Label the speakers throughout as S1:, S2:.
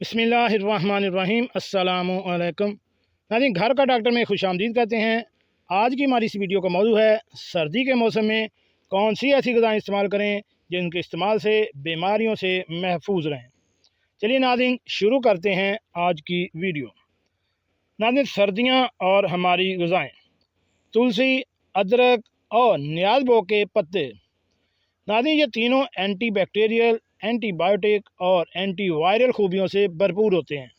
S1: बिस्मिल्लाहिर्रहमानिर्रहीम अस्सलाम वालेकुम। नाज़रीन, घर का डॉक्टर में खुश आमदीद कहते हैं। आज की हमारी इस वीडियो का मौजू है सर्दी के मौसम में कौन सी ऐसी ग़िज़ाएँ इस्तेमाल करें जिनके इस्तेमाल से बीमारियों से महफूज रहें। चलिए नाज़रीन, शुरू करते हैं आज की वीडियो। नाज़रीन, सर्दियाँ और हमारी ग़िज़ाएँ: तुलसी, अदरक और न्याज़बो के पत्ते। नाज़रीन, ये तीनों एंटी बैक्टीरियल, एंटीबायोटिक और एंटीवायरल खूबियों से भरपूर होते हैं।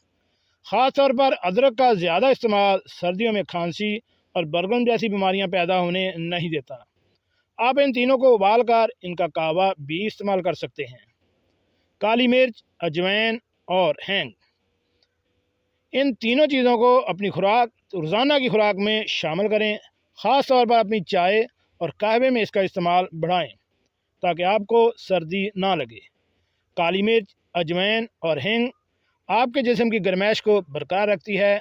S1: ख़ास तौर पर अदरक का ज़्यादा इस्तेमाल सर्दियों में खांसी और बलगम जैसी बीमारियां पैदा होने नहीं देता। आप इन तीनों को उबाल कर इनका कहवा भी इस्तेमाल कर सकते हैं। काली मिर्च, अजवाइन और हैंग, इन तीनों चीज़ों को अपनी खुराक, रोज़ाना की खुराक में शामिल करें। ख़ास तौर पर अपनी चाय और कहवे में इसका इस्तेमाल बढ़ाएं ताकि आपको सर्दी ना लगे। काली मिर्च, अजवाइन और हींग आपके जिस्म की गर्माइश को बरकरार रखती है।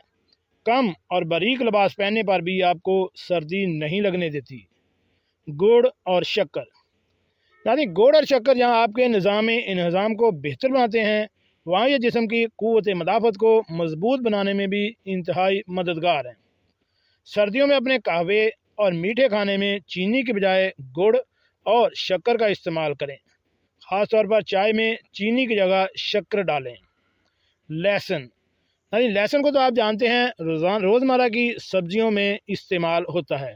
S1: कम और बारीक लिबास पहनने पर भी आपको सर्दी नहीं लगने देती। गुड़ और शक्कर, यानी गुड़ और शक्कर जहाँ आपके निज़ाम को बेहतर बनाते हैं, वहाँ ये जिस्म की क़ुव्वत मदाफ़त को मज़बूत बनाने में भी इंतहाई मददगार हैं। सर्दियों में अपने कहवे और मीठे खाने में चीनी के बजाय गुड़ और शक्कर का इस्तेमाल करें। ख़ास तौर पर चाय में चीनी की जगह शक्कर डालें। लहसुन, यानी लहसुन को तो आप जानते हैं रोज़मर्रा की सब्जियों में इस्तेमाल होता है।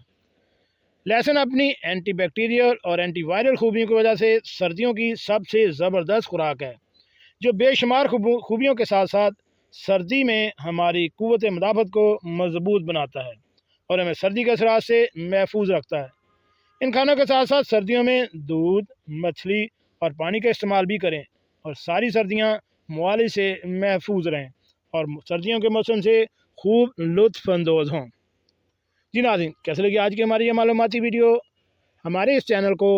S1: लहसुन अपनी एंटीबैक्टीरियल और एंटीवायरल खूबियों की वजह से सर्दियों की सबसे ज़बरदस्त खुराक है, जो बेशुमार खूबियों के साथ साथ सर्दी में हमारी क़ुव्वत मदाफ़त को मज़बूत बनाता है और हमें सर्दी के असरात से महफूज रखता है। इन खानों के साथ साथ सर्दियों में दूध, मछली और पानी का इस्तेमाल भी करें और सारी सर्दियाँ मुआलिज से महफूज रहें और सर्दियों के मौसम से खूब लुत्फ़अंदोज़ हों। जी नाज़रीन, कैसे लगी आज की हमारी ये मालूमाती वीडियो? हमारे इस चैनल को